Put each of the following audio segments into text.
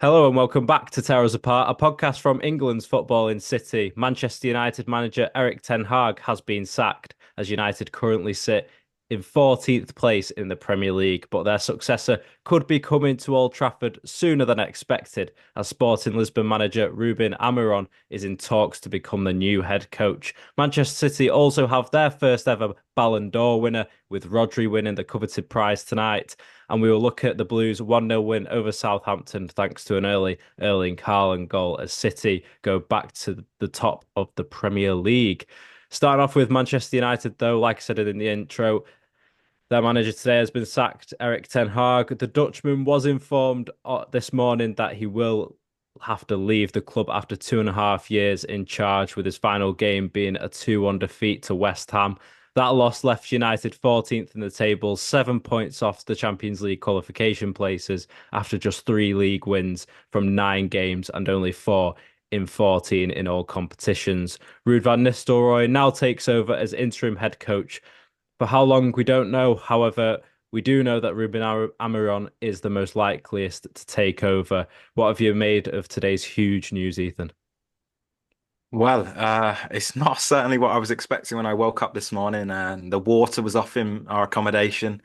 Hello and welcome back to Tear Us Apart, a podcast from England's footballing city. Manchester United manager Erik ten Hag has been sacked as United currently sit in 14th place in the Premier League, but their successor could be coming to Old Trafford sooner than expected as Sporting Lisbon manager Ruben Amorim is in talks to become the new head coach. Manchester City also have their first ever Ballon d'Or winner with Rodri winning the coveted prize tonight. And we will look at the Blues 1-0 win over Southampton thanks to an early Erling Haaland goal as City go back to the top of the Premier League. Starting off with Manchester United, though, like I said in the intro, their manager today has been sacked, Erik ten Hag. The Dutchman was informed this morning that he will have to leave the club after 2.5 years in charge, with his final game being a 2-1 defeat to West Ham. That loss left United 14th in the table, 7 points off the Champions League qualification places after just 3 league wins from 9 games and only 4 in 14 in all competitions. Ruud van Nistelrooy now takes over as interim head coach. For how long, we don't know. However, we do know that Ruben Amorim is the most likeliest to take over. What have you made of today's huge news, Ethan? Well, it's not certainly what I was expecting when I woke up this morning and the water was off in our accommodation.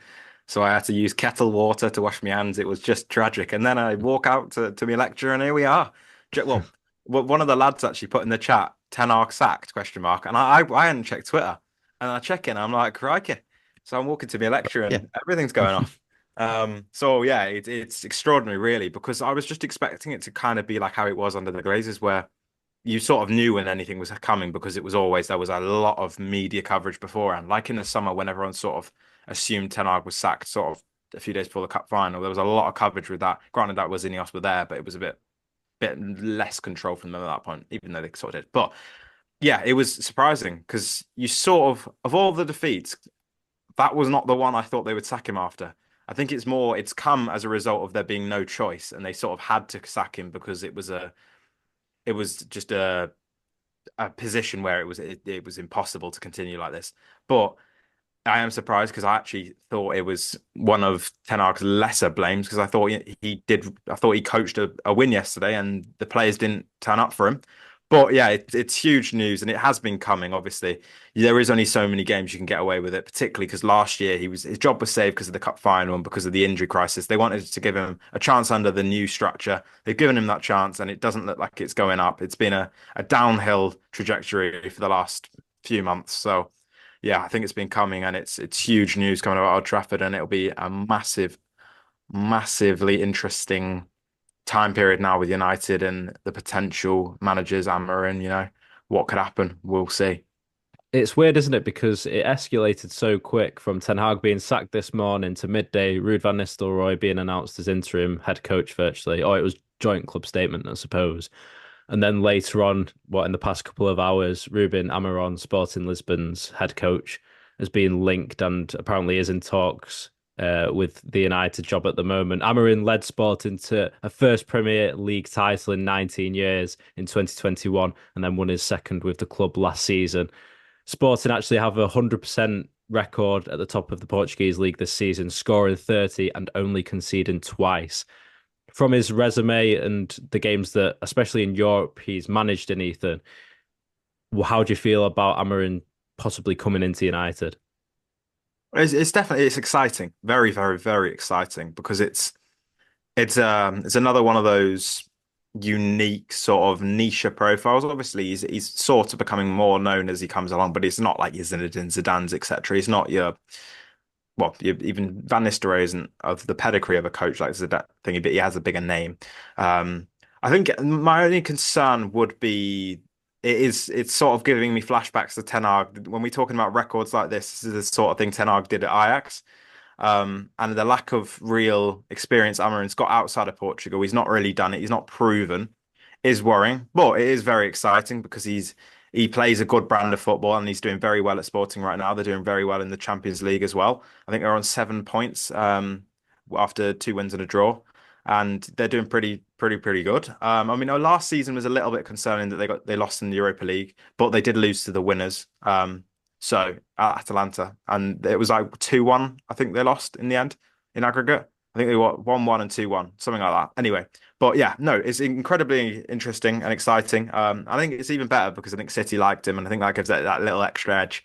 So I had to use kettle water to wash my hands. It was just tragic. And then I walk out to my lecture and here we are. One of the lads actually put in the chat, Ten Hag sacked, question mark. And I hadn't checked Twitter. And I check in, I'm like, crikey. So I'm walking to my lecture Yeah. and everything's going off. So yeah, it's extraordinary really, because I was just expecting it to kind of be like how it was under the Glazers, where you sort of knew when anything was coming because it was always there was a lot of media coverage beforehand. Like in the summer when everyone sort of assumed Ten Hag was sacked sort of a few days before the cup final, there was a lot of coverage with that. Granted, that was Ineos were there, but it was a bit less control from them at that point, even though they sort of did. But yeah, it was surprising because you sort of all the defeats, that was not the one I thought they would sack him after. I think it's come as a result of there being no choice, and they sort of had to sack him because it was just a position where it was impossible to continue like this. But I am surprised because I actually thought it was one of Ten Hag's lesser blames because I thought he coached a win yesterday and the players didn't turn up for him. But yeah, it's huge news and it has been coming. Obviously, there is only so many games you can get away with it, particularly because last year his job was saved because of the cup final and because of the injury crisis. They wanted to give him a chance under the new structure. They've given him that chance and it doesn't look like it's going up. It's been a downhill trajectory for the last few months. So yeah, I think it's been coming and it's huge news coming out of Old Trafford and it'll be a massively interesting time period now with United and the potential managers, Amorim, what could happen. We'll see. It's weird, isn't it? Because it escalated so quick from Ten Hag being sacked this morning to midday, Ruud van Nistelrooy being announced as interim head coach virtually. Or it was joint club statement, I suppose. And then later on, in the past couple of hours, Ruben Amorim, Sporting Lisbon's head coach, has been linked and apparently is in talks with the United job at the moment. Amorim led Sporting to a first Premier League title in 19 years in 2021 and then won his second with the club last season. Sporting actually have a 100% record at the top of the Portuguese league this season, scoring 30 and only conceding twice. From his resume and the games that, especially in Europe, he's managed in, Ethan, how do you feel about Amorim possibly coming into United? It's definitely it's exciting, very, very, very exciting because it's another one of those unique sort of niche profiles. Obviously, he's sort of becoming more known as he comes along, but it's not like your Zinedine Zidane's, etc. He's not even Van Nistelrooy isn't of the pedigree of a coach like Zidane thingy, but he has a bigger name. I think my only concern would be it's sort of giving me flashbacks to Ten Hag when we're talking about records like this. This is the sort of thing Ten Hag did at Ajax. And the lack of real experience Amarin's got outside of Portugal, he's not really done it. He's not proven, is worrying, but it is very exciting because he plays a good brand of football and he's doing very well at Sporting right now. They're doing very well in the Champions League as well. I think they're on 7 points after 2 wins and a draw, and they're doing pretty good. I mean, our last season was a little bit concerning that they lost in the Europa League, but they did lose to the winners. So at Atalanta, and it was like 2-1. I think they lost in the end in aggregate. I think they won 1-1 and 2-1, something like that. Anyway, but yeah, no, it's incredibly interesting and exciting. I think it's even better because I think City liked him, and I think that gives that little extra edge.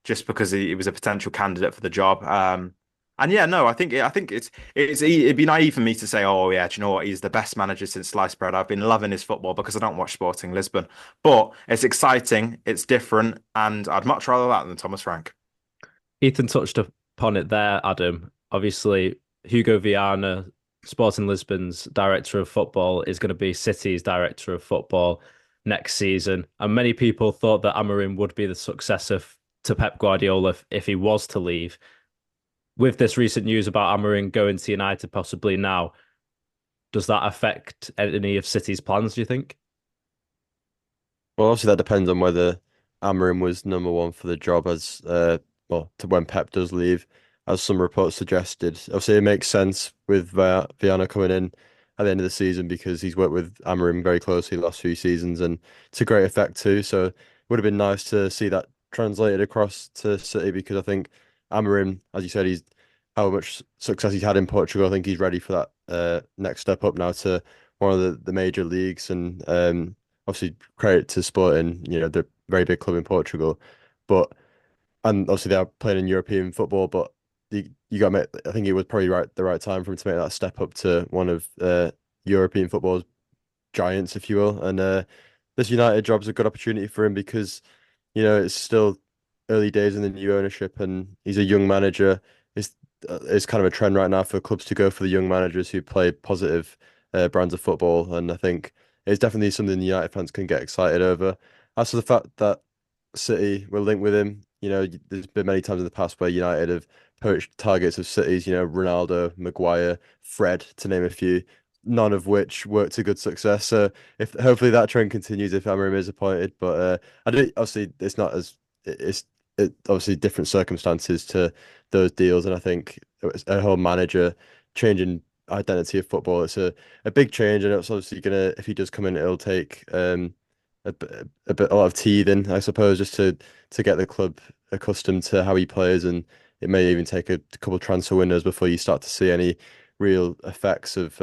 Just because he was a potential candidate for the job. And yeah, no, I think it'd be naive for me to say, oh yeah, do you know what? He's the best manager since sliced bread. I've been loving his football because I don't watch Sporting Lisbon, but it's exciting, it's different, and I'd much rather that than Thomas Frank. Ethan touched upon it there, Adam. Obviously, Hugo Viana, Sporting Lisbon's director of football, is going to be City's director of football next season. And many people thought that Amorim would be the successor to Pep Guardiola if he was to leave. With this recent news about Amorim going to United possibly now, does that affect any of City's plans, do you think? Well, obviously that depends on whether Amorim was number one for the job as well to when Pep does leave, as some reports suggested. Obviously, it makes sense with Viana coming in at the end of the season because he's worked with Amorim very closely the last few seasons, and to great effect too. So it would have been nice to see that translated across to City because I think Amorim, as you said, he's how much success he's had in Portugal. I think he's ready for that next step up now to one of the major leagues and obviously credit to Sporting, they're a very big club in Portugal, but and obviously they are playing in European football, but you got to make, I think it was probably the right time for him to make that step up to one of European football's giants, if you will. And this United job's a good opportunity for him because it's still early days in the new ownership, and he's a young manager. It's kind of a trend right now for clubs to go for the young managers who play positive brands of football, and I think it's definitely something the United fans can get excited over. As for the fact that City will link with him, there's been many times in the past where United have poached targets of City's, Ronaldo, Maguire, Fred, to name a few, none of which worked to good success. So if hopefully that trend continues if Amorim is appointed, but I do obviously it's not as it obviously different circumstances to those deals, and I think a whole manager changing identity of football. It's a big change, and it's obviously gonna if he does come in, it'll take a lot of teething, I suppose, just to get the club accustomed to how he plays, and it may even take a couple of transfer windows before you start to see any real effects of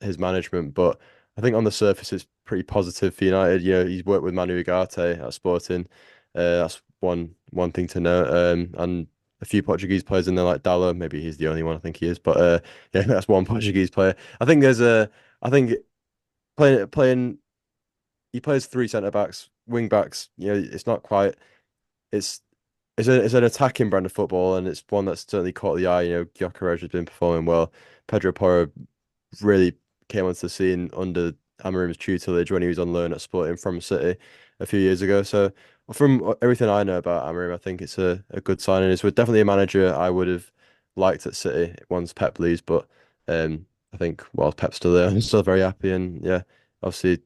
his management. But I think on the surface, it's pretty positive for United. He's worked with Manu Ugarte at Sporting. That's one thing to note. And a few Portuguese players in there like Dallo. Maybe he's the only one. I think he is. But yeah, that's one Portuguese player. I think playing he plays three centre backs, wing backs. It's not quite. It's it's an attacking brand of football, and it's one that's certainly caught the eye. Gyökeres has been performing well. Pedro Porro really came onto the scene under Amorim's tutelage when he was on loan at Sporting from City a few years ago. So from everything I know about Amorim, I think it's a good signing. It's definitely a manager I would have liked at City once Pep leaves, but I think while Pep's still there, I'm still very happy. And yeah, obviously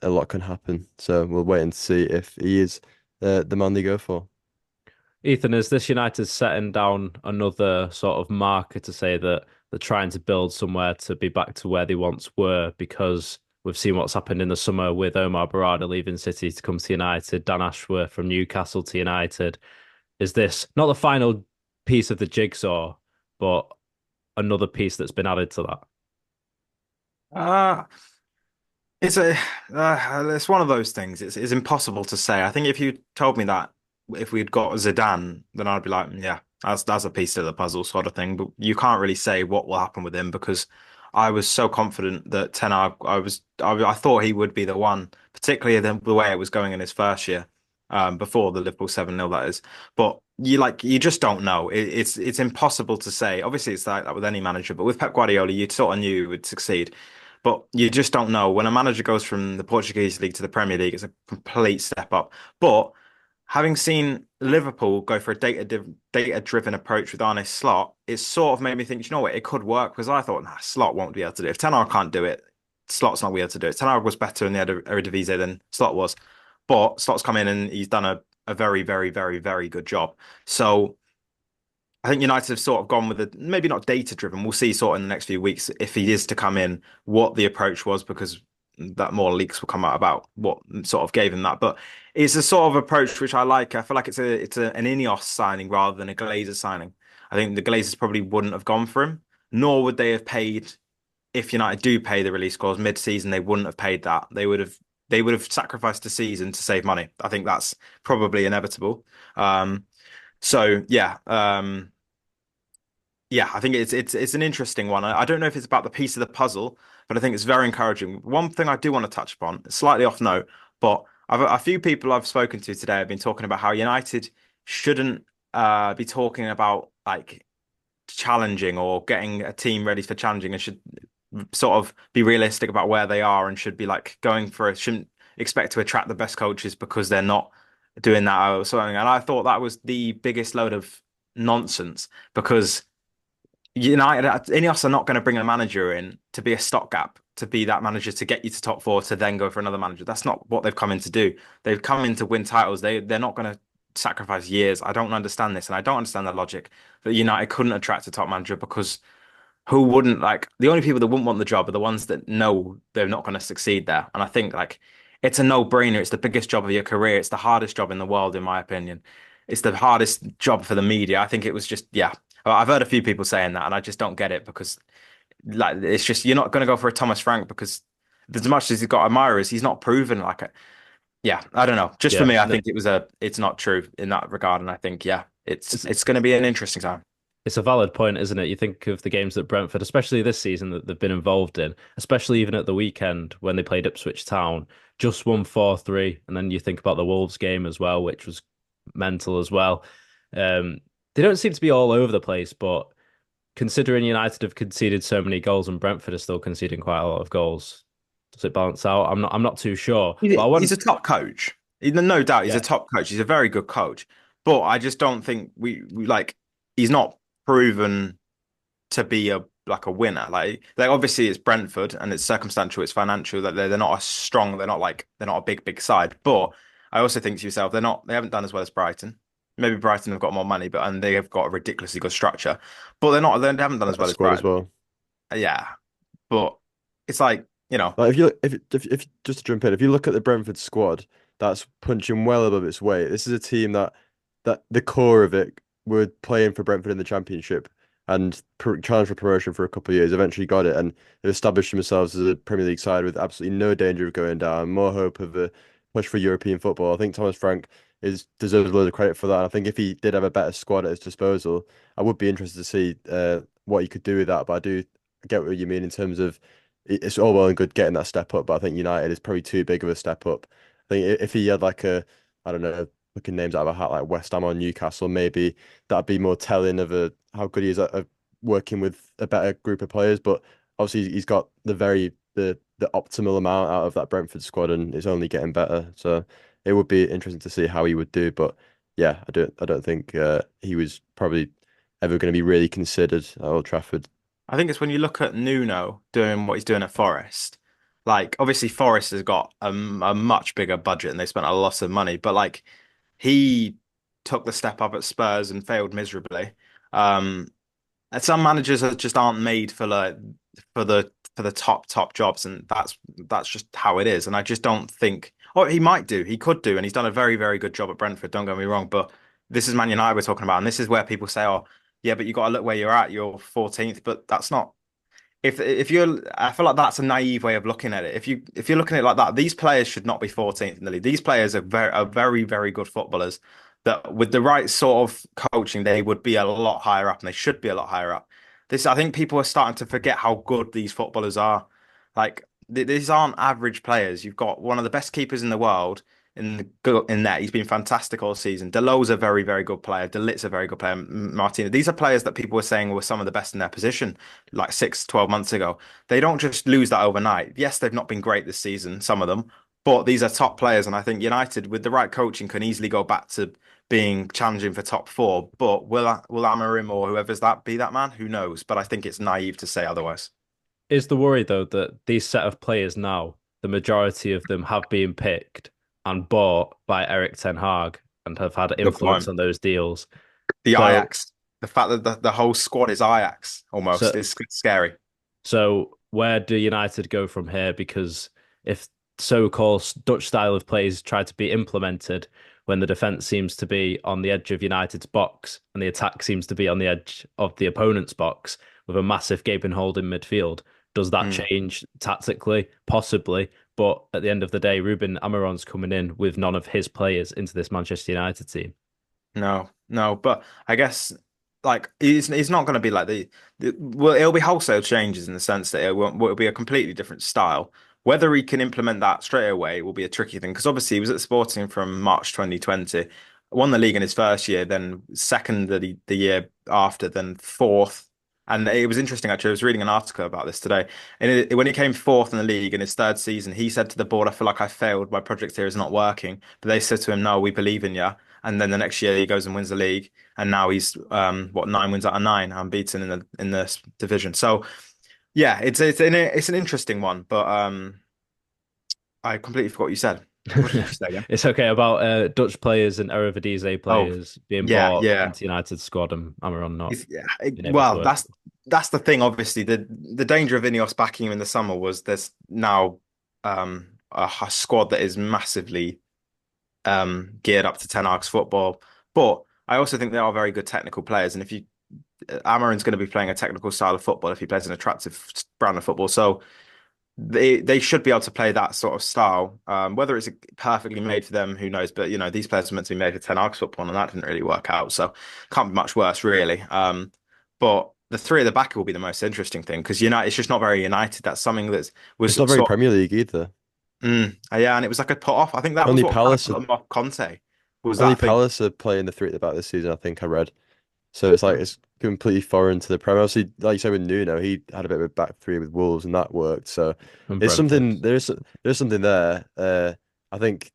a lot can happen. So we'll wait and see if he is the man they go for. Ethan, is this United setting down another sort of marker to say that they're trying to build somewhere to be back to where they once were? Because we've seen what's happened in the summer with Omar Barada leaving City to come to United, Dan Ashworth from Newcastle to United. Is this not the final piece of the jigsaw, but another piece that's been added to that? Uh, it's a it's one of those things. It's impossible to say. I think if you told me that if we'd got Zidane, then I'd be like, yeah, that's a piece to the puzzle sort of thing. But you can't really say what will happen with him because I was so confident that Ten Hag, I thought he would be the one, particularly the way it was going in his first year, before the Liverpool 7-0 that is. But you just don't know. It's impossible to say. Obviously, it's like that with any manager, but with Pep Guardiola, you sort of knew he would succeed. But you just don't know. When a manager goes from the Portuguese league to the Premier League, it's a complete step up. But having seen Liverpool go for a data-driven approach with Arne Slot, it sort of made me think, you know what, it could work because I thought, nah, Slot won't be able to do it. If Ten Hag can't do it, Slot's not going to be able to do it. Ten Hag was better in the Eredivisie than Slot was, but Slot's come in and he's done a very, very, very, very good job. So I think United have sort of gone with a maybe not data driven. We'll see sort of in the next few weeks if he is to come in, what the approach was, because that more leaks will come out about what sort of gave him that. But it's a sort of approach which I like. I feel like an Ineos signing rather than a Glazer signing. I think the Glazers probably wouldn't have gone for him. nor would they have paid if United do pay the release clause mid-season. They wouldn't have paid that. They would have sacrificed the season to save money. I think that's probably inevitable. So yeah, I think it's an interesting one. I don't know if it's about the piece of the puzzle, but I think it's very encouraging. One thing I do want to touch upon, slightly off note, but a few people I've spoken to today have been talking about how United shouldn't be talking about like challenging or getting a team ready for challenging, and should sort of be realistic about where they are, and should be like going for it, shouldn't expect to attract the best coaches because they're not doing that or something. And I thought that was the biggest load of nonsense, because United, Ineos are not going to bring a manager in to be a stopgap, to be that manager to get you to top four, to then go for another manager. That's not what they've come in to do. They've come in to win titles. They're not going to sacrifice years. I don't understand this, and I don't understand the logic that United couldn't attract a top manager, because who wouldn't, like, the only people that wouldn't want the job are the ones that know they're not going to succeed there. And I think like it's a no-brainer. It's the biggest job of your career. It's the hardest job in the world, in my opinion. It's the hardest job for the media. I think it was just, yeah. I've heard a few people saying that, and I just don't get it, because like it's just, you're not going to go for a Thomas Frank, because as much as he's got admirers, he's not proven like a, yeah, I don't know. Just for Yeah, me, I no, think it's not true in that regard, and I think yeah, it's it's it's going to be an interesting time. it's a valid point, isn't it? You think of the games that Brentford, especially this season, that they've been involved in, especially even at the weekend when they played Ipswich Town, just won 4-3. And then you think about the Wolves game as well, which was mental as well. They don't seem to be all over the place, but considering United have conceded so many goals and Brentford are still conceding quite a lot of goals, does it balance out? I'm not too sure. But I He's want a top coach. No doubt, he's a yeah, top coach. He's a very good coach. But I just don't think we like he's not proven to be a like a winner. Like obviously it's Brentford and it's circumstantial, it's financial, that they're not as strong, they're not a big side. But I also think to yourself, they haven't done as well as Brighton. Maybe Brighton have got more money, but and they have got a ridiculously good structure. But they haven't done as Better well as squad as Brighton. well. Yeah. But it's like, Like if just to jump in, if you look at the Brentford squad, that's punching well above its weight. This is a team that the core of it were playing for Brentford in the Championship and challenged for promotion for a couple of years. Eventually got it, and they've established themselves as a Premier League side with absolutely no danger of going down. More hope of a push for European football. I think Thomas Frank is deserves a lot of credit for that. And I think if he did have a better squad at his disposal, I would be interested to see what he could do with that. But I do get what you mean in terms of it's all well and good getting that step up, but I think United is probably too big of a step up. I think if he had like I don't know, looking names out of a hat like West Ham or Newcastle, maybe that'd be more telling of how good he is at working with a better group of players. But obviously he's got the optimal amount out of that Brentford squad, and it's only getting better. So it would be interesting to see how he would do. But yeah, I don't think he was probably ever going to be really considered at Old Trafford. I think it's when you look at Nuno doing what he's doing at Forest. Like, obviously, Forest has got a much bigger budget and they spent a lot of money, but like he took the step up at Spurs and failed miserably. Um, and some managers just aren't made for like for the top jobs, and that's just how it is. And I just don't think. Oh, he could do, and he's done a very good job at Brentford. Don't get me wrong, but this is Man United we're talking about, and this is where people say, "Oh, yeah, but you got to look where you're at. You're 14th," but that's not. If you're, I feel like that's a naive way of looking at it. If you're looking at it like that, these players should not be 14th in the league. These players are very good footballers. That with the right sort of coaching, they would be a lot higher up, and they should be a lot higher up. I think people are starting to forget how good these footballers are. Like these aren't average players. You've got one of the best keepers in the world in that. He's been fantastic all season. Delow's a very good player. Delit's a very good player. Martina. These are players that people were saying were some of the best in their position like 6, 12 months ago. They don't just lose that overnight. Yes, they've not been great this season, some of them, but these are top players, and I think United, with the right coaching, can easily go back to being challenging for top four. But will Amorim or whoever's that be that man? Who knows? But I think it's naive to say otherwise. is the worry though that these set of players now, the majority of them have been picked and bought by Erik ten Hag and have had Good influence point. on those deals. The So Ajax, the fact that the whole squad is Ajax almost so is scary. So where do United go from here? Because if so-called Dutch style of play is tried to be implemented when the defense seems to be on the edge of United's box and the attack seems to be on the edge of the opponent's box, with a massive gaping hole in midfield. Does that Mm. change tactically? Possibly. But at the end of the day, Ruben Amorim's coming in with none of his players into this Manchester United team. No, no, but I guess like he's not going to be like well, it'll be wholesale changes in the sense that it'll be a completely different style. Whether he can implement that straight away will be a tricky thing because obviously he was at Sporting from March 2020, won the league in his first year, then second the year after, then fourth. And it was interesting actually. I was reading an article about this today, and when he came fourth in the league in his third season, he said to the board, "I feel like I failed. My project here is not working." But they said to him, "No, we believe in you." And then the next year he goes and wins the league, and now he's what 9 wins out of 9, unbeaten in the division. So yeah, it's an interesting one, but I completely forgot what you said. What did you say again? It's okay about Dutch players and Eredivisie Oh, players being yeah, bought yeah. into United squad and Amaron not Yeah, being able to well, work. that's the thing. Obviously, the danger of Ineos backing him in the summer was there's now a squad that is massively geared up to Ten Hag's football. But I also think they are very good technical players, and if you Amarin's going to be playing a technical style of football if he plays an attractive brand of football. So they should be able to play that sort of style. Whether it's perfectly made for them, who knows? But these players are meant to be made for Ten Hag's football, and that didn't really work out. So can't be much worse, really. But the three at the back will be the most interesting thing because United, it's just not very United. That's something that was It's not very sort Premier League either. yeah, and it was like a put off. I think that was Only what kind of Palace, put them off Conte was only that thing. Palace are playing the three at the back this season. I think I read. So it's like it's completely foreign to the Premier. Obviously, like you said with Nuno, he had a bit of a back three with Wolves, and that worked. So And it's Brentford. something. There's something there. I think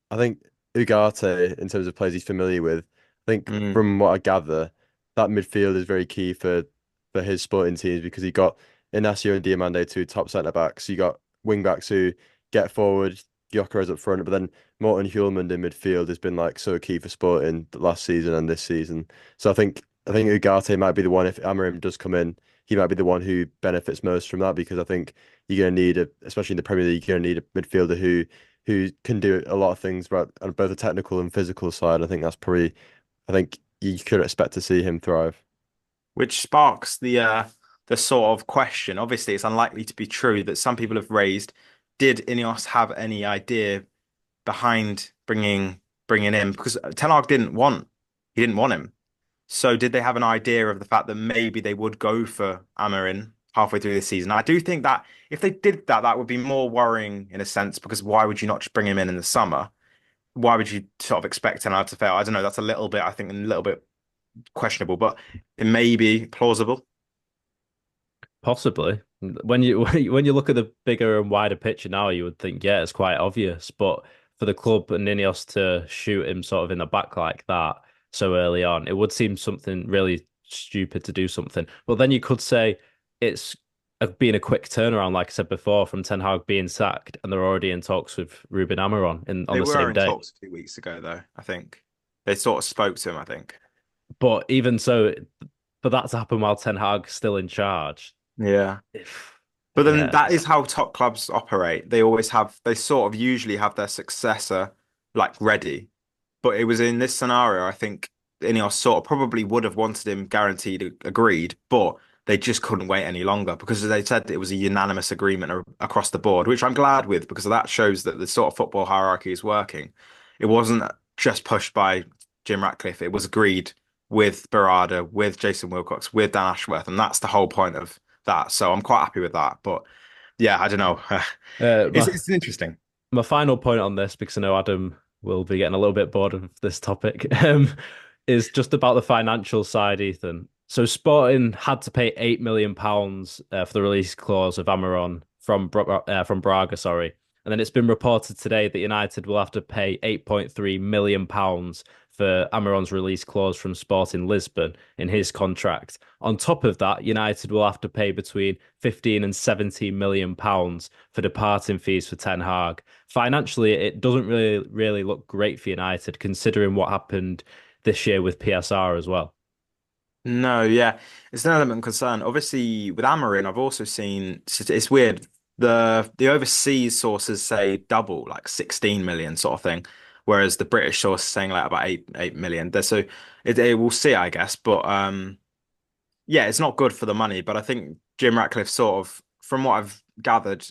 I think Ugarte, in terms of players he's familiar with, I think Mm. from what I gather, that midfield is very key for his sporting teams because he got Inacio and Diomande, two top centre backs. You got wing backs who get forward, Gyökeres up front, but then Morten Hjulmand in midfield has been like so key for Sporting the last season and this season. So I think Ugarte might be the one if Amorim does come in, he might be the one who benefits most from that because I think you're going to need especially in the Premier League, you're going to need a midfielder who can do a lot of things right on both the technical and physical side. I think that's probably, I think you could expect to see him thrive. Which sparks the sort of question. Obviously, it's unlikely to be true that some people have raised. Did Ineos have any idea behind bringing him? Because Ten Hag didn't want him. So did they have an idea of the fact that maybe they would go for Amarin halfway through this season? I do think that if they did that, that would be more worrying in a sense, because why would you not just bring him in the summer? Why would you sort of expect Ten Hag to fail? I don't know. That's a little bit, I think, a little bit questionable, but it may be plausible. Possibly. When you look at the bigger and wider picture now, you would think, yeah, it's quite obvious. But for the club and Ineos to shoot him sort of in the back like that so early on, it would seem something really stupid to do something. But then you could say it's being a quick turnaround, like I said before, from Ten Hag being sacked, and they're already in talks with Ruben Amorim on They the were same in day. talks 2 weeks ago, though, I think. They sort of spoke to him, I think. But even so, for that to happen while Ten Hag's still in charge, Yeah. if But then yeah, that is how top clubs operate. They sort of usually have their successor like ready. But it was in this scenario, I think Ineos sort of probably would have wanted him guaranteed, agreed, but they just couldn't wait any longer because as they said it was a unanimous agreement across the board, which I'm glad with because that shows that the sort of football hierarchy is working. It wasn't just pushed by Jim Ratcliffe, it was agreed with Barada, with Jason Wilcox, with Dan Ashworth, and that's the whole point of that. So I'm quite happy with that. But yeah, I don't know. uh, my It's interesting. my final point on this, because I know Adam will be getting a little bit bored of this topic, is just about the financial side, Ethan. So Sporting had to pay £8 million for the release clause of Amaron from Braga, sorry. And then it's been reported today that United will have to pay £8.3 million for Amaron's release clause from Sporting Lisbon in his contract. On top of that, United will have to pay between 15 and 17 million pounds for departing fees for Ten Hag. Financially, it doesn't really look great for United considering what happened this year with PSR as well. No, yeah, it's an element of concern. Obviously, with Amarin, I've also seen it's weird. The overseas sources say double, like 16 million sort of thing, whereas the British source is saying like about 8 million. We'll see, I guess. But yeah, it's not good for the money, but I think Jim Ratcliffe sort of, from what I've gathered,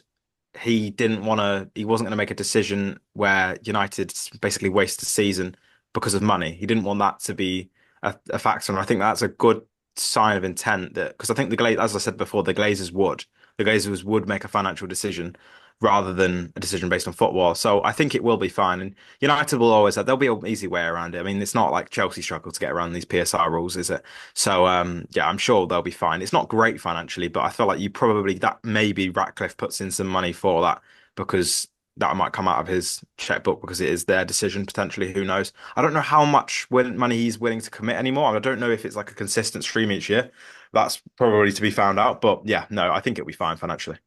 he wasn't going to make a decision where United basically waste a season because of money. He didn't want that to be a factor. And I think that's a good sign of intent that, because I think as I said before, the Glazers would make a financial decision rather than a decision based on football. So I think it will be fine. And United will always have, there'll be an easy way around it. I mean, it's not like Chelsea struggle to get around these PSR rules, is it? So yeah, I'm sure they'll be fine. It's not great financially, but I feel like you probably that maybe Ratcliffe puts in some money for that because that might come out of his checkbook because it is their decision potentially. Who knows? I don't know how much money he's willing to commit anymore. I don't know if it's like a consistent stream each year. That's probably to be found out. But yeah, no, I think it'll be fine financially.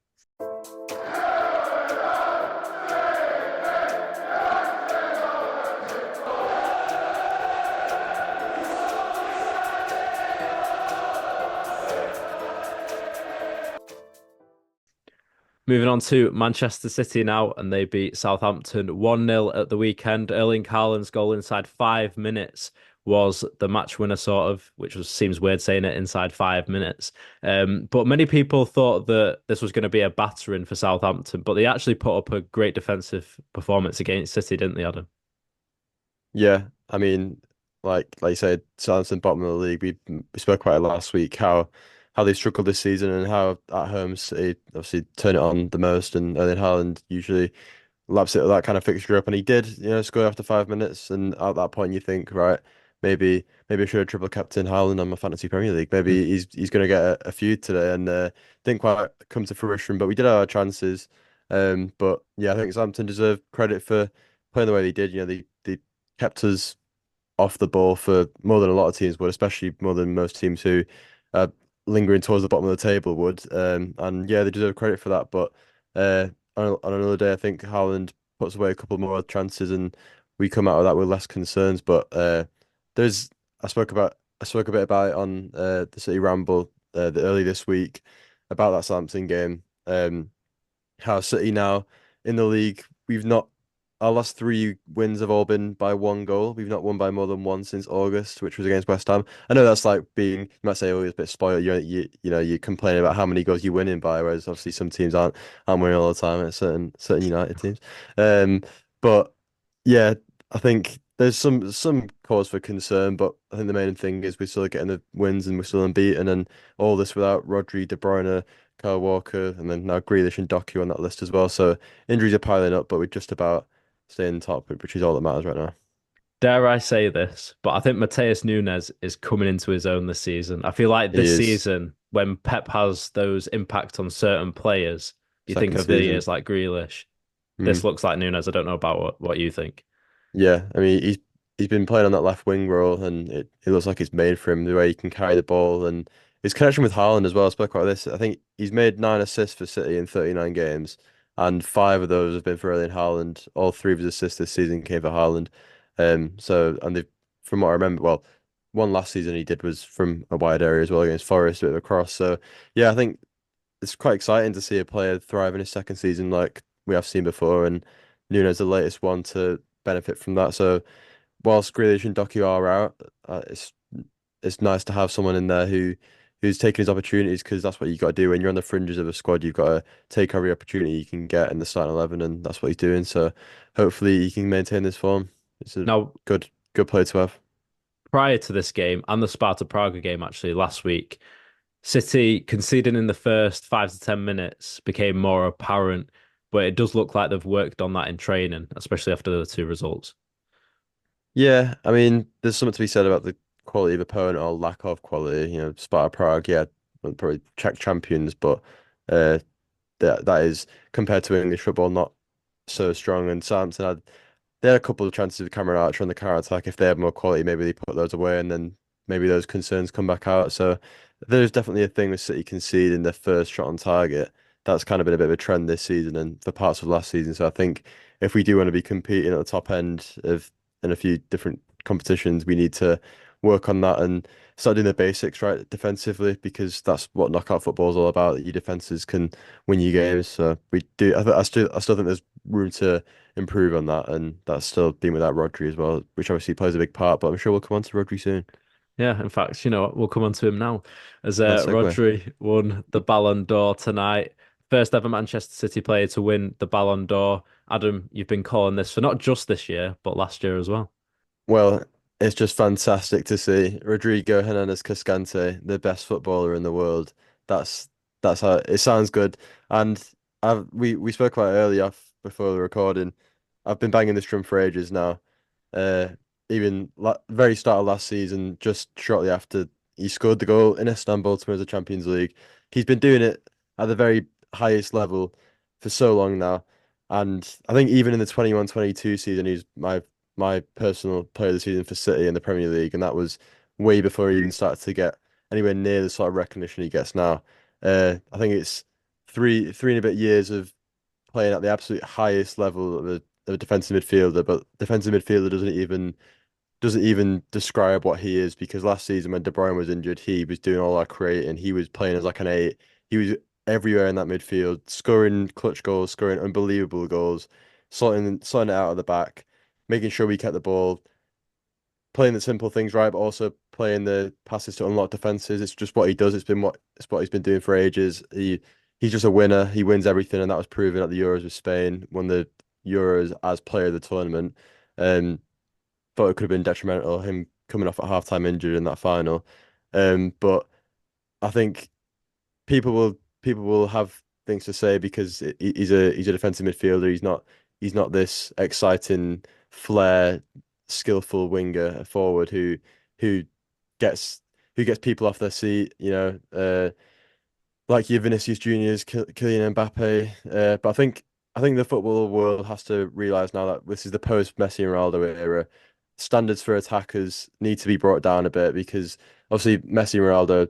Moving on to Manchester City now, and they beat Southampton 1-0 at the weekend. Erling Haaland's goal inside 5 minutes was the match winner, sort of, which seems weird saying it inside 5 minutes. But many people thought that this was going to be a battering for Southampton, but they actually put up a great defensive performance against City, didn't they, Adam? Yeah, I mean, like you said, Southampton bottom of the league. We spoke about it last week how they struggled this season and how at home City obviously turn it on the most, and Erling Haaland usually laps it with that kind of fixture up, and he did, score after 5 minutes. And at that point, you think, right, maybe I should have triple captain Haaland on my fantasy Premier League. Mm. Maybe he's going to get a feud today, and didn't quite come to fruition. But we did have our chances. But yeah, I think Southampton deserve credit for playing the way they did. They kept us off the ball for more than a lot of teams would, especially more than most teams who are lingering towards the bottom of the table would. And yeah, they deserve credit for that. But on another day, I think Haaland puts away a couple more chances, and we come out of that with less concerns. But there's I spoke a bit about it on the City Ramble early this week about that Southampton game. How City now in the league, we've not our last three wins have all been by one goal. We've not won by more than one since August, which was against West Ham. I know that's like being, you might say, oh, you're a bit spoiled. You complain about how many goals you're winning by, whereas obviously some teams aren't winning all the time, and certain United teams. Um, but yeah, I think there's some cause for concern, but I think the main thing is we're still getting the wins and we're still unbeaten, and all this without Rodri, De Bruyne, Kyle Walker, and then now Grealish and Doku on that list as well. So injuries are piling up, but we're just about staying top, which is all that matters right now. Dare I say this, but I think Mateus Nunes is coming into his own this season. I feel like He this is season, when Pep has those impact on certain players, you think second of the season. years like Grealish. This Mm. looks like Nunes. I don't know about what you think. Yeah, I mean he's been playing on that left wing role, and it looks like it's made for him the way he can carry the ball and his connection with Haaland as well. I spoke about this. I think he's made 9 assists for City in 39 games, and five of those have been for Erling Haaland. All three of his assists this season came for Haaland. So and they, from what I remember, well, one last season he did was from a wide area as well against Forest, a bit of a cross. So yeah, I think it's quite exciting to see a player thrive in his second season like we have seen before, and Nunes the latest one to benefit from that. So whilst Grealish and Doku are out, it's nice to have someone in there who's taking his opportunities, because that's what you got to do when you're on the fringes of a squad. You've got to take every opportunity you can get in the starting 11, and that's what he's doing. So hopefully he can maintain this form. It's a Now, good player to have. prior to this game and the Sparta Praga game actually last week, City conceding in the first 5 to 10 minutes became more apparent, but it does look like they've worked on that in training, especially after the two results. Yeah, I mean, there's something to be said about the quality of opponent or lack of quality. Sparta Prague, yeah, well, probably Czech champions, but uh, that is compared to English football not so strong. And Southampton they had a couple of chances with Cameron Archer on the counter attack. If they had more quality, maybe they put those away, and then maybe those concerns come back out. So there's definitely a thing with City conceding their first shot on target. That's kind of been a bit of a trend this season and for parts of last season. So I think if we do want to be competing at the top end of in a few different competitions, we need to work on that and start doing the basics right defensively, because that's what knockout football is all about. That your defenses can win you games. So we do. I still think there's room to improve on that, and that's still been without Rodri as well, which obviously plays a big part. But I'm sure we'll come on to Rodri soon. Yeah, in fact, you know what? We'll come on to him now. As Nice segue. Rodri won the Ballon d'Or tonight. First ever Manchester City player to win the Ballon d'Or. Adam, you've been calling this for not just this year, but last year as well. Well, it's just fantastic to see Rodrigo Hernandez Cascante, the best footballer in the world. That's that's how it sounds good. And we spoke about it earlier before the recording. I've been banging this drum for ages now. Uh, even la very start of last season, just shortly after he scored the goal in Istanbul to win the Champions League. He's been doing it at the very highest level for so long now. And I think even in the 21-22 season, he's my personal player of the season for City in the Premier League, and that was way before he even started to get anywhere near the sort of recognition he gets now. I think it's three and a bit years of playing at the absolute highest level of a defensive midfielder, but defensive midfielder doesn't even describe what he is because last season when De Bruyne was injured, he was doing all that creating. He was playing as like an eight. He was everywhere in that midfield, scoring clutch goals, scoring unbelievable goals, sorting it out of the back, making sure we kept the ball, playing the simple things right, but also playing the passes to unlock defenses. It's just what he does. It's what he's been doing for ages. He's just a winner. He wins everything, and that was proven at the Euros with Spain. Won the Euros as player of the tournament. Thought it could have been detrimental him coming off at halftime injured in that final. But I think people will have things to say because he's a defensive midfielder. He's not this exciting flair, skillful winger, a forward who gets who gets people off their seat. Like your Vinicius Juniors, Kylian Mbappe. But I think the football world has to realize now that this is the post Messi and Ronaldo era. Standards for attackers need to be brought down a bit because obviously Messi and Ronaldo,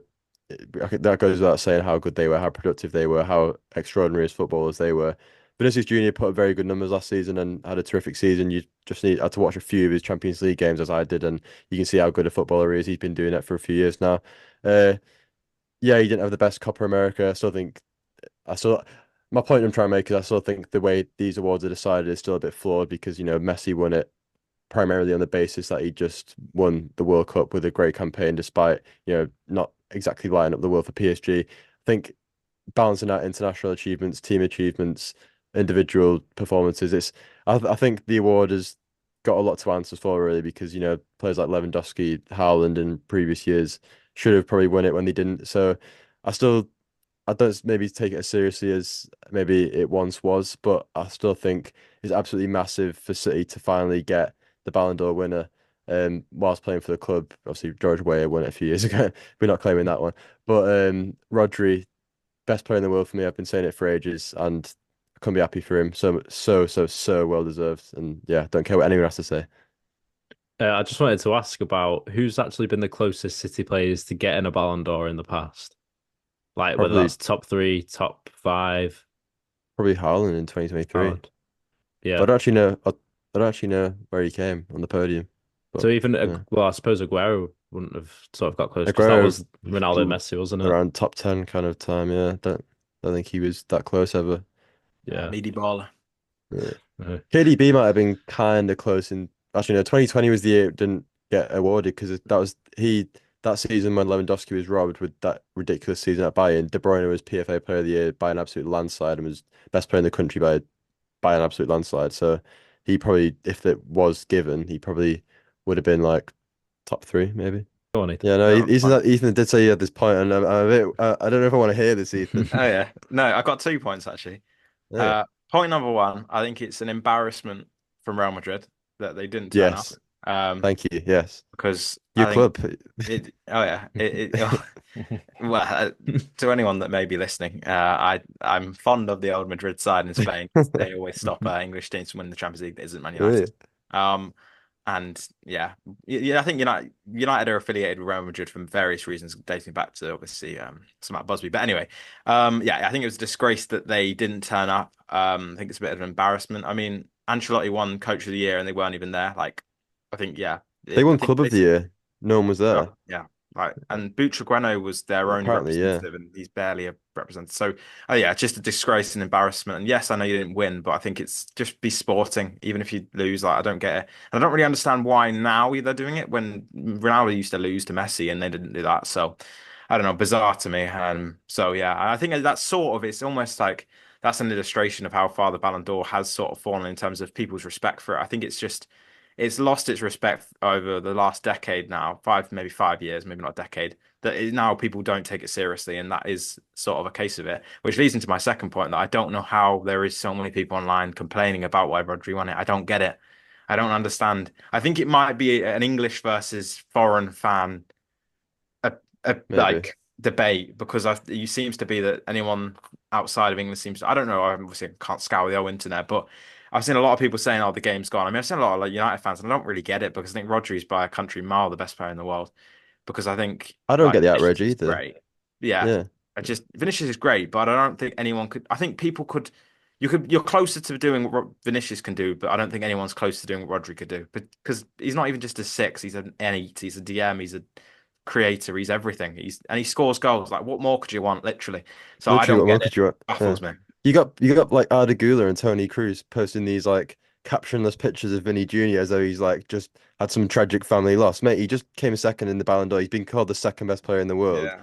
that goes without saying how good they were, how productive they were, how extraordinary as footballers they were. Vinicius Junior put up very good numbers last season and had a terrific season. You just had to watch a few of his Champions League games as I did, and you can see how good a footballer he is. He's been doing it for a few years now. Uh, yeah, he didn't have the best Copa America. I still my point I'm trying to make is I still think the way these awards are decided is still a bit flawed because Messi won it primarily on the basis that he just won the World Cup with a great campaign, despite not exactly lighting up the world for PSG. I think balancing out international achievements, team achievements, individual performances, I think the award has got a lot to answer for really because players like Lewandowski, Haaland in previous years should have probably won it when they didn't. So I still I don't maybe take it as seriously as maybe it once was, but I still think it's absolutely massive for City to finally get the Ballon d'Or winner. Whilst playing for the club, obviously George Weah won it a few years ago. We're not claiming that one, but Rodri, best player in the world for me. I've been saying it for ages, and I couldn't be happy for him. So well deserved, and yeah, don't care what anyone has to say. I just wanted to ask about who's actually been the closest City players to getting a Ballon d'Or in the past, like whether Probably that's top three, top five. probably Haaland in 2023, Haaland. but I Yeah. don't actually know. I don't actually know where he came on the podium, but So even yeah. well, I suppose Aguero wouldn't have sort of got close because that Aguero was Ronaldo Messi, wasn't it? around top 10 kind of time. Yeah, don't think he was that close ever. Yeah. Meaty baller. Yeah. Uh, KDB might have been kind of close in. Actually, no, 2020 was the year it didn't get awarded because that season when Lewandowski was robbed with that ridiculous season at Bayern. De Bruyne was PFA Player of the Year by an absolute landslide and was best player in the country by an absolute landslide. So he probably, if it was given, he probably would have been like top three maybe. Go on, Ethan. Yeah, no, No, fine. Ethan did say he had this point, and I'm a bit, I don't know if I want to hear this, Ethan. Oh yeah. No, I got 2 points actually. Okay. Point number one, I think it's an embarrassment from Real Madrid that they didn't turn up. Yes, Um, thank you. Yes, because your I think club. it. Oh yeah. Well, to anyone that may be listening, I'm fond of the old Madrid side in Spain. They always stop English teams from winning the Champions League that isn't Man Really? United. Um, and yeah, yeah, I think United are affiliated with Real Madrid for various reasons, dating back to obviously Sir Matt Busby. But anyway, yeah, I think it was a disgrace that they didn't turn up. I think it's a bit of an embarrassment. I mean, Ancelotti won Coach of the Year and they weren't even there. Like, I think yeah, They I won think Club of the Year. No one was oh, there. yeah. Like, and Butragueno was their only Apparently, yeah. representative, and he's barely a representative. So, oh yeah, just a disgrace and embarrassment. And yes, I know you didn't win, but I think it's just be sporting, even if you lose. Like, I don't get it, and I don't really understand why now they're doing it when Ronaldo used to lose to Messi and they didn't do that. So, I don't know, bizarre to me. So yeah, I think that's sort of it's almost like that's an illustration of how far the Ballon d'Or has sort of fallen in terms of people's respect for it. I think it's just it's lost its respect over the last decade now, maybe 5 years, maybe not a decade, now people don't take it seriously. And that is sort of a case of it, which leads into my second point that I don't know how there is so many people online complaining about why Rodri won it. I don't get it. I don't understand. I think it might be an English versus foreign fan Maybe. like debate because it seems to be that anyone outside of England seems to, I don't know, I obviously can't scour the whole internet, but I've seen a lot of people saying, "Oh, the game's gone." I mean, I've seen a lot of like United fans, and I don't really get it because I think Rodri's by a country mile the best player in the world. Because I think I don't like get the outrage Vinicius is either. great. Yeah, Yeah. I just Vinicius is great, but I don't think anyone could. I think people could. You're closer to doing what Vinicius can do, but I don't think anyone's close to doing what Rodri could do. But because he's not even just a six, he's an eight, he's a DM, he's a creator, he's everything. He scores goals. Like what more could you want, literally? So I Literally, don't what more get it. could you want? Yeah. Baffles me. You got like Arda Güler and Tony Cruz posting these like captionless pictures of Vinny Jr. as though he's like just had some tragic family loss. Mate, he just came second in the Ballon d'Or. He's been called the second best player in the world. Yeah.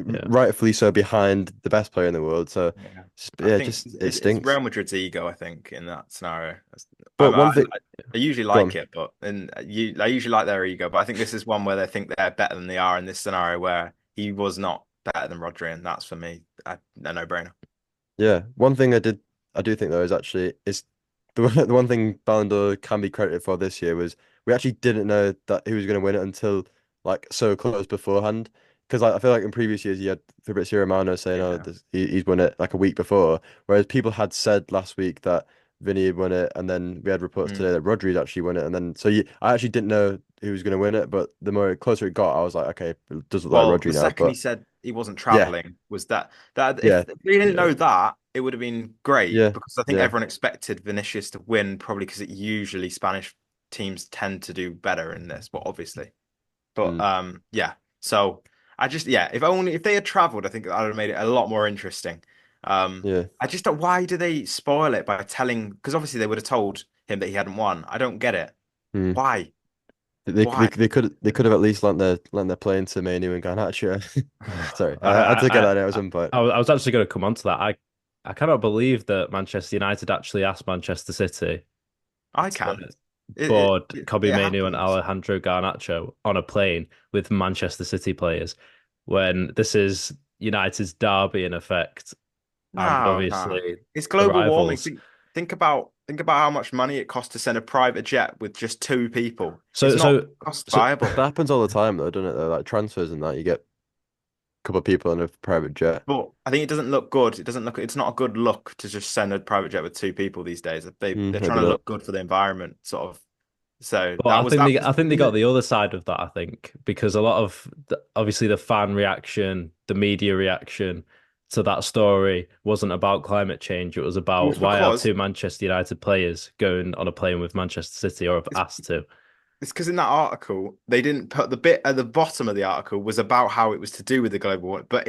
Yeah. Rightfully so behind the best player in the world. So Yeah. I yeah, think just it it's stinks. Real Madrid's ego, I think, in that scenario. I, But I, one thing, I usually go like on. it, but I usually like their ego, but I think this is one where they think they're better than they are in this scenario where he was not better than Rodri, and that's for me a no-brainer. Yeah, I do think though is actually is the one thing Ballon d'Or can be credited for this year was we actually didn't know that he was going to win it until like so close beforehand. Because I feel like in previous years you had Fabrizio Romano saying, "Oh, Yeah. he's won it like a week before," whereas people had said last week that Vinny had won it, and then we had reports Mm. today that Rodri had actually won it, and then I actually didn't know who was going to win it, but the more closer it got, I was like, okay, it does look like Well, the Rodri now. second he But said he wasn't yeah, traveling was that yeah, if we didn't Yeah. know that, it would have been great yeah, because I think yeah. everyone expected Vinicius to win probably because it usually Spanish teams tend to do better in this, well, obviously. But Mm, yeah. So I just yeah, if they had traveled, I think that would have made it a lot more interesting. yeah. I just don't why do they spoil it by telling because obviously they would have told him that he hadn't won. I don't get it. Mm. Why? Why? They could have at least lent their plane to Manu and Garnacho. Sorry, I, I had to get I, that out at I, some point. I was actually going to come on to that. I cannot believe that Manchester United actually asked Manchester City I to can. board Kobe It Mainoo and happens. Alejandro Garnacho on a plane with Manchester City players when this is United's derby in effect, and No, no. obviously It's the global warming. rivals. Think about how much money it costs to send a private jet with just two people. It's So not so cost so viable. That happens all the time though, doesn't it? Though, like transfers and that, you get a couple of people in a private jet. But I think it doesn't look good. It doesn't look. It's not a good look to just send a private jet with two people these days. They're Maybe trying to not. look good for the environment, sort of. So But I think they in got the the other side of that. I think because a lot of obviously the fan reaction, the media reaction to that story wasn't about climate change. It was it about was why are because two Manchester United players going on a plane with Manchester City or have it's asked to. It's because in that article they didn't put the bit at the bottom of the article was about how it was to do with the global warming, but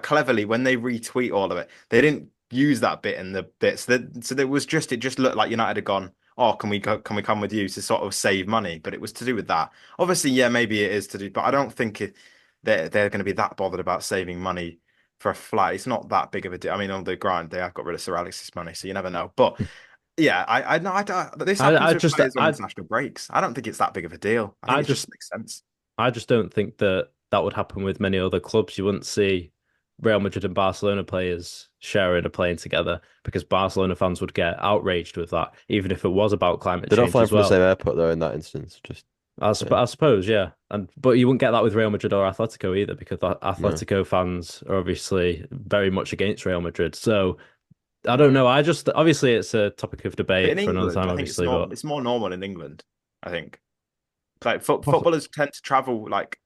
cleverly when they retweet all of it, they didn't use that bit in the bits so there was just it just looked like United had gone, oh, can we come with you to sort of save money, but it was to do with that. Obviously, yeah, maybe it is to do, but I don't think they're going to be that bothered about saving money for a flight. It's not that big of a deal. I mean, on the grind, they have got rid of Sir Alex's money, so you never know, but. Yeah, I no, I don't. This happens I with just players on international breaks. I don't think it's that big of a deal. I think I it just just makes sense. I just don't think that that would happen with many other clubs. You wouldn't see Real Madrid and Barcelona players sharing a plane together because Barcelona fans would get outraged with that, even if it was about climate They're not change flying as from the same well. airport though in that instance. Just yeah, I suppose, yeah. And but you wouldn't get that with Real Madrid or Atletico either because no. Atletico fans are obviously very much against Real Madrid. So I don't know. I just obviously it's a topic of But in debate for another England, time, I think it's obviously, not. but It's more normal in England. I think like possi footballers tend to travel like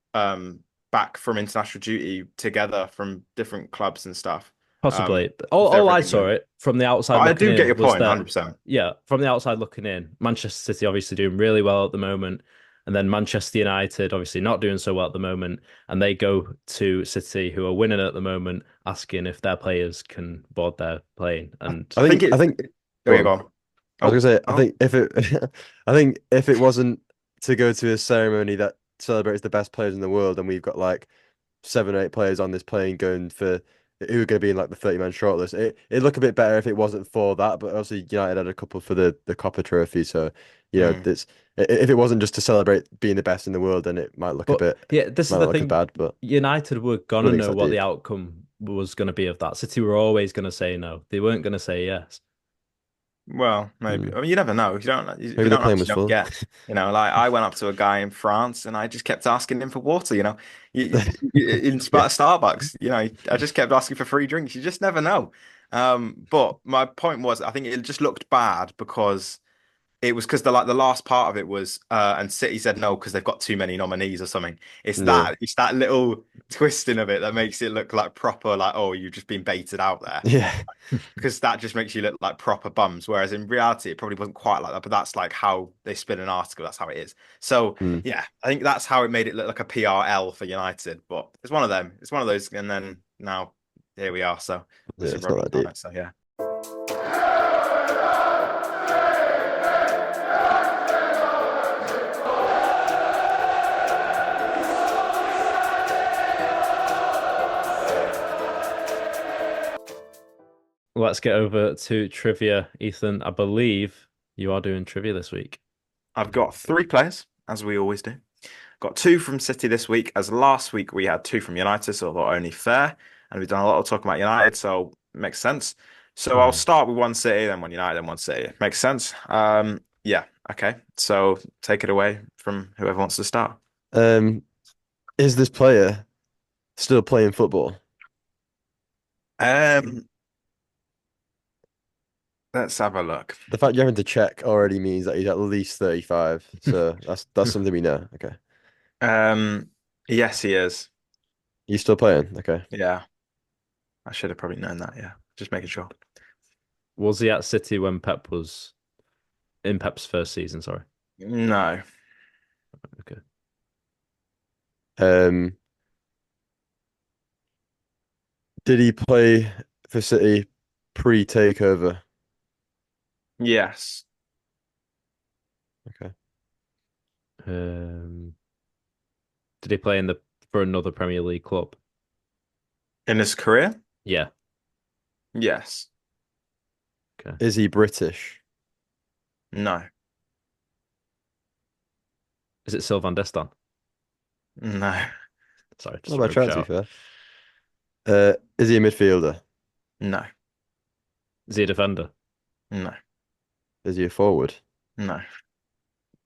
back from international duty together from different clubs and stuff. Um, possibly. if they're All from I saw England. it from the But outside I looking do get in your was point, that, 100%. yeah, from the outside looking in, Manchester City obviously doing really well at the moment. And then Manchester United, obviously not doing so well at the moment, and they go to City, who are winning at the moment, asking if their players can board their plane. And I I think think I it's. think Oh, go yeah, on. go on. I was Oh, gonna say, I oh. think if it, I think if it wasn't to go to a ceremony that celebrates the best players in the world, and we've got like 7 or 8 players on this plane going for who are going to be in like the 30-man shortlist, it'd look a bit better if it wasn't for that. But obviously, United had a couple for the Copper Trophy, so Mm. it's if it wasn't just to celebrate being the best in the world, then it might look a but bit yeah, this might is not the look as thing. bad. But United were I gonna don't think it's know that what the deep. outcome was gonna be of that. City were always gonna say no. They weren't gonna say yes. Well, maybe. Hmm. I mean, you never know. If Maybe you the don't plane ask, you was don't full. get. Like I went up to a guy in France and I just kept asking him for water. In Yeah. Starbucks. I just kept asking for free drinks. You just never know. But my point was, I think it just looked bad because it was because the last part of it was and City said no because they've got too many nominees or something. Yeah. It's that little twisting of it that makes it look like proper, like, oh, you've just been baited out there Yeah. because that just makes you look like proper bums. Whereas in reality, it probably wasn't quite like that, but that's like how they spin an article. That's how it is. So Hmm. yeah, I think that's how it made it look like a PRL for United. But it's one of them. It's one of those. And then now here we are. So Yeah, obviously it's not Rodri's that on deep. it. So yeah. Let's get over to trivia, Ethan. I believe you are doing trivia this week. I've got 3 players, as we always do. Got 2 from City this week, as last week we had 2 from United, so I thought only fair. And we've done a lot of talking about United, so it makes sense. So I'll Mhm. start with one City, then one United, then one City. Makes sense. Yeah, okay. So take it away from whoever wants to start. Um, is this player still playing football? Um, let's have a look. The fact you're having to check already means that he's at least 35. So that's something we know. Okay. Um, yes, he is. He's still playing. Okay. Yeah, I should have probably known that. Yeah, just making sure. Was he at City when Pep was in Pep's first season? Sorry. No, Okay. Um, did he play for City pre-takeover? yes, Okay. Um, did he play in the for another Premier League club? in his career, Yeah. yes, Okay. Is he British? no, Is it Sylvain Destan? no, Sorry, Not just a a bad rogue try, to be shout. fair. Is he a midfielder? no, Is he a defender? no, Is he a forward? no.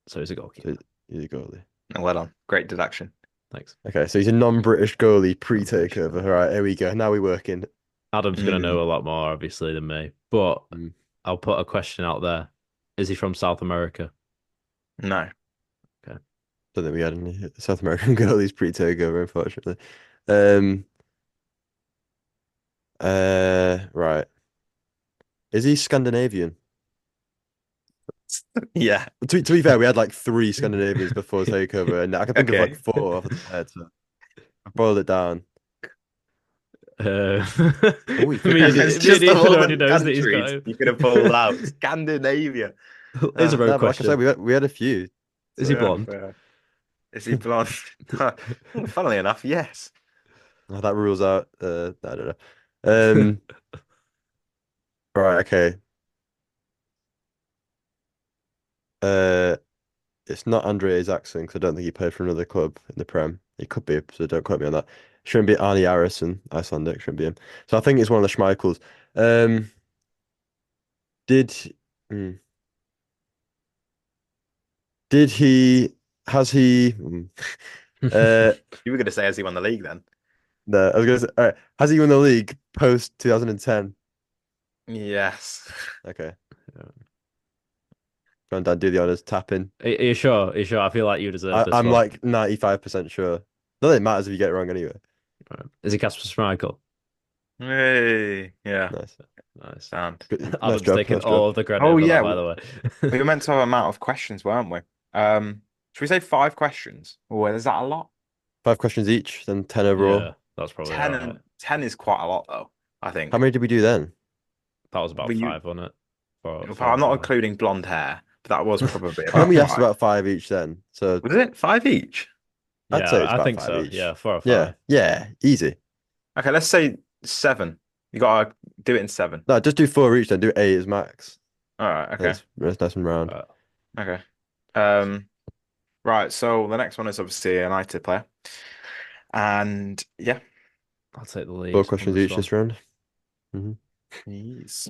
So he's a So goalkeeper. he's a goalie. Well done. Great deduction. Thanks. Okay, so he's a non-British goalie Non-British pre-takeover. goalie. All right, here we go. Now we're working. Adam's gonna know Mm, a lot more, obviously, than me. But Mm, I'll put a question out there. Is he from South America? no. Okay. don't think we had any South American goalies pre-takeover, unfortunately. Um, right. Is he Scandinavian? Yeah. To be fair, we had like 3 Scandinavians before takeover, and I can think of like Okay. 4 off the top of my head. So I boiled it down. Uh, Oh, he could me and, be. It's me and just of Ethan all already the knows that he's got countries him. you could have pulled out. Scandinavia. Here's a rogue No, but like I said, question. we had a few. Is he So Yeah, blonde? fair. Is he blonde? Funnily enough, yes. that rules out. I don't know. Um, right. Okay. Uh, it's not Andre Isaacson because I don't think he played for another club in the Prem. He could be, so don't quote me on that. Shouldn't be Arnie Harrison, Icelandic. Shouldn't be him. So I think it's one of the Schmeichels. Um, did hmm, did he has he? Uh, You were going to say, has he won the league then? no, I was gonna say. All right, has he won the league post 2010? Yes. Okay, go on, Dan, do the honors. Tap in. Are you sure? Are you sure? I feel like you deserve this I'm one. like 95% sure. Not that it matters if you get it wrong anyway. Right. Is he Casper Schmeichel? Hey, yeah, Nice. Nice. sound. Good. Nice Adam's job. taking Nice job. all of the credit Oh for that, yeah, by the we way. were meant to have an amount of questions, weren't we? Should we say 5 questions? Oh, is that a lot? 5 questions each, then 10 overall. Yeah, that's probably all 10 right. and 10 is quite a lot though, I How think. many did we do then? That was about We you five, wasn't it? Four I'm or not five. including blonde hair, but that was probably I think about we asked five. about 5 each then. So Was it 5 each? I'd say Yeah, it's I about think five so. each. Yeah, 4 or 5. Yeah, yeah, easy. Okay, let's say 7. You gotta do it in 7. No, just do 4 each then. Do 8 as max. All right, okay. That's nice and round. Uh, Okay. Um, right, so the next one is obviously a United player. And yeah, I'll take the Four lead on questions this each one. this round. Hmm. he's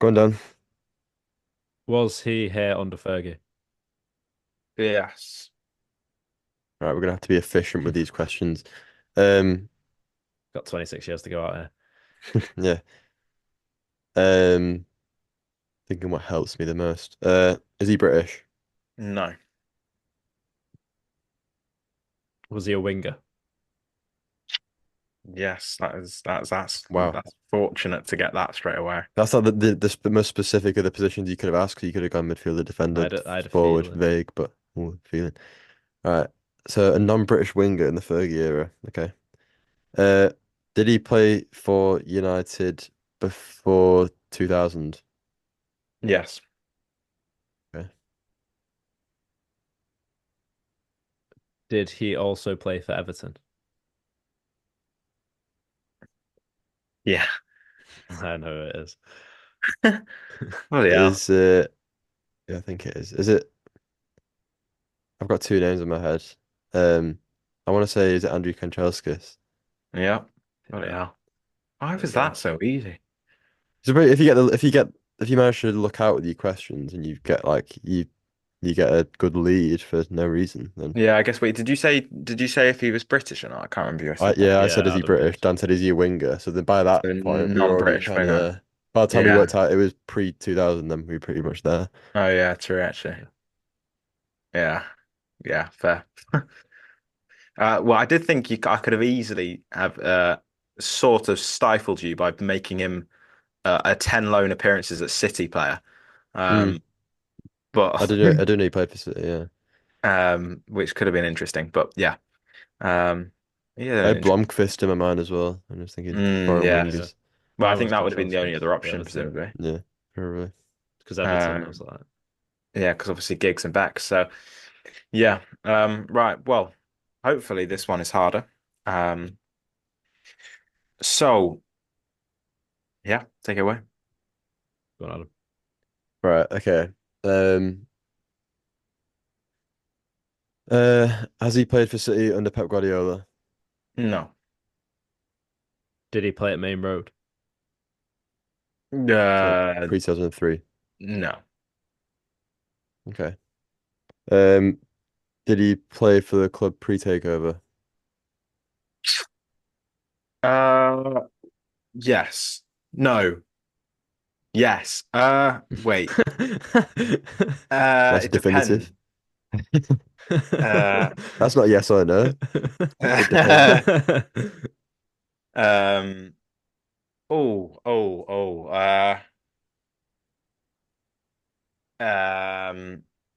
Go on, Dan. Was he here under Fergie? yes. All right, we're gonna have to be efficient with these questions. Um, Got 26 years to go out here. yeah. Thinking what helps me the most. Is he British? No. Was he a winger? Yes, Wow. that's fortunate to get that straight away. That's not the most specific of the positions you could have asked. 'Cause you could have gone midfielder, defender, I had a forward, feeling. vague, but feeling. All right. So a non-British winger in the Fergie era. Okay. Uh, did he play for United before 2000? Yes. Okay. Did he also play for Everton? Yeah. I know it is. Oh yeah. Is yeah, I think it is. Is it? I've got two names in my head. Um, I want to say is it Andrew Kanchelskis? Yeah. Oh Yeah, yeah. Why there was you go. that so easy? So if you manage to look out with your questions and you get you get a good lead for no reason, then Yeah, I guess wait, did you say if he was British or not? I can't remember if I said that. I said is Yeah, he Adam British? did. Dan said is he a winger? So then by So that point we were already non-British kind winger. of by the time we Yeah. worked out it was pre 2000, then we were pretty much there. Oh yeah, true actually. Yeah. Yeah. Yeah, fair. Well, I did think I could have easily have sort of stifled you by making him a 10 loan appearances at City player. Mm. Um, but I do know he played for City, yeah. which could have been interesting. But yeah. Um, I yeah, had Blomqvist in my mind as well. I'm just thinking foreign yes. Yeah. wingers. Well, I Mine think was that would have been the only Kanchelskis, other the option, other two. presumably. Yeah, probably. Because Everton Um, was like, yeah, because obviously gigs and back. So yeah. Right. Well, hopefully this one is harder. Um, so yeah, take it away. go on, Adam. Right, okay. Um has he played for City under Pep Guardiola? No. Did he play at Main Road? So Uh, pre 2003. no. Okay. Um did he play for the club pre-takeover? Uh, yes. No. Yes. Wait. That's It depends. definitive. Uh, That's not yes or no. It depends. um. Oh.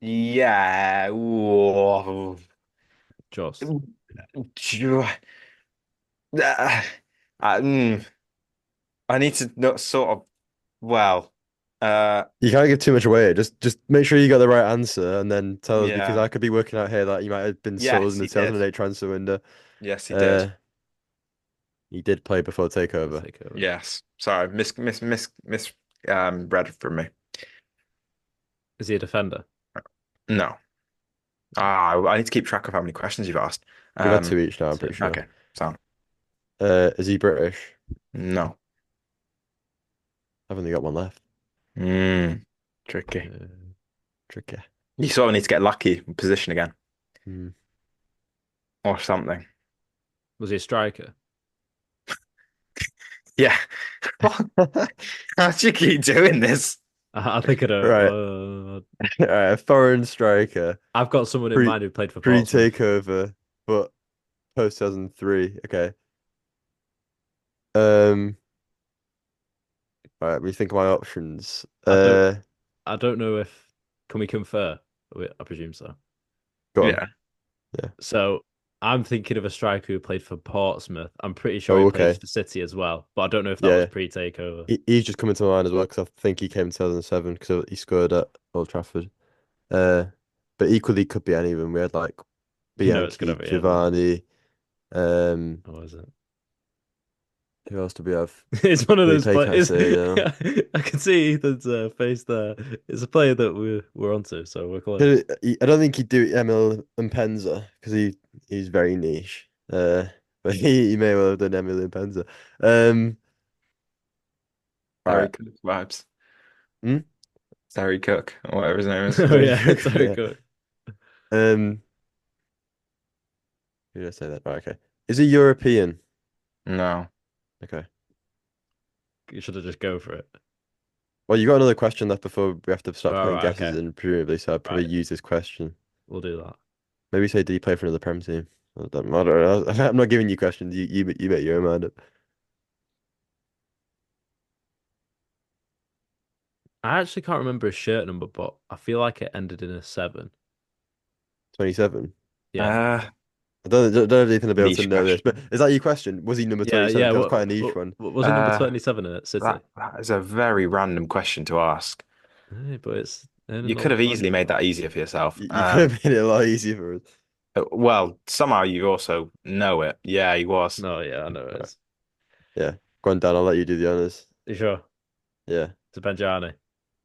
Yeah. Ooh. Just. Uh, mm, I need to not sort of. Well. Uh. You can't give too much away. Just make sure you got the right answer and then tell us because Yeah. I could be working out here that you might have been sold Yes, in the he did. 2008 transfer window. Yes, he did. Uh he did play before I'll takeover. take over. Yes. Sorry, miss read from me. Is he a defender? No. I need to keep track of how many questions you've asked. We've had two Um, each now, I'm pretty Two. sure. okay. So Is he British? no. I've only got one left. Tricky. Uh, Tricky. You sort of need to get lucky in position again Hmm. or something. was he a striker? Yeah. How do you keep doing this? I think I Right. don't. All right, a foreign striker. I've got someone in Pre mind who played for Portsmouth. takeover, but post 2003. Okay. Um, all right, we think of my options. I don't. I don't know if can we confer? I presume so. Go on. Yeah. Yeah. So I'm thinking of a striker who played for Portsmouth. I'm pretty sure he Oh, played okay. for City as well, but I don't know if that was Yeah. pre-takeover. He's just coming to mind as well because I think he came in 2007 because he scored at Old Trafford. Uh, but equally could be any of them. We had like You know it's Bianchi, gonna be him. Giovanni. Um, Or is it? who else do we have? It's one of We those play players. Caicedo. I can see Ethan's face there. It's a player that we're onto, so we're close. I don't think he'd do Emil and Penza because he's very niche. But he may well have done Emil and Penza. Harry Right. Cook vibes. Hmm? Harry Cook, or whatever his name is. Oh Very yeah, good. it's very Yeah. good. Um, who did I say that? Right, okay. Is he European? No. Okay. You should have just go for it. Well, you got another question left before we have to start All putting right, guesses okay, in, presumably, so I'll probably right. use this question. We'll do that. Maybe say, did he play for another Prem team? I don't know. I'm not giving you questions. You make your own mind up. I actually can't remember his shirt number, but I feel like it ended in a 7. 27. Yeah. Uh, I don't know if Ethan will be able to Niche know this, but question. is that your question? Was he number Yeah, 27? yeah. That was quite a niche one. What was it number Uh, 27 at City? that is a very random question to ask. But it's in You an could old have club. easily made that easier for yourself. You could have made it a lot easier for us. Well, somehow you also know it. Yeah, he was. No, yeah, I know it Right. is. Yeah. Go on, Dan. I'll let you do the honors. You sure? Yeah. It's Benjani.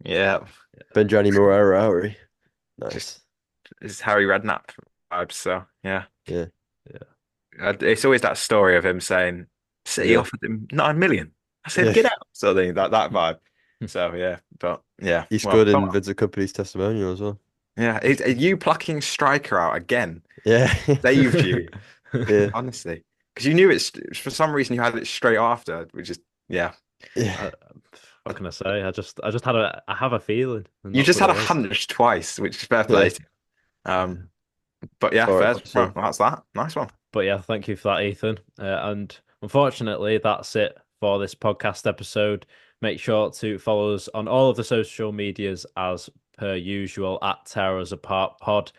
Yeah, Benjani Moreira. just Nice. it's Harry Redknapp vibes. So yeah, Yeah. Yeah. it's always that story of him saying City Yeah. offered him 9 million. I said, Yeah. get out. So that vibe. So yeah, but yeah, He well, scored in Vincent Kompany's testimonial as well. yeah. Are you plucking striker out again? Yeah. Saved you, Yeah. honestly, because you knew it's for some reason you had it straight after, which is yeah. Yeah. I, what can I say? I just I have a feeling, and You that's just what had it a was. hunch twice, which is fair Yeah. play to you. Yeah. But yeah, All right. fair. Well, So that's that. Nice one. But yeah, thank you for that, Ethan. And unfortunately, that's it for this podcast episode. Make sure to follow us on all of the social medias as per usual at Tear Us Apart Pod.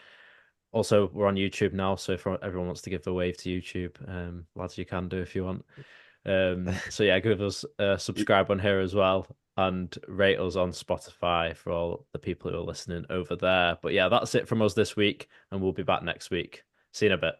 Also, we're on YouTube now, so if everyone wants to give a wave to YouTube, lads, you can do if you want. So yeah, give us a subscribe on here as well and rate us on Spotify for all the people who are listening over there. But yeah, that's it from us this week, and we'll be back next week. See you in a bit.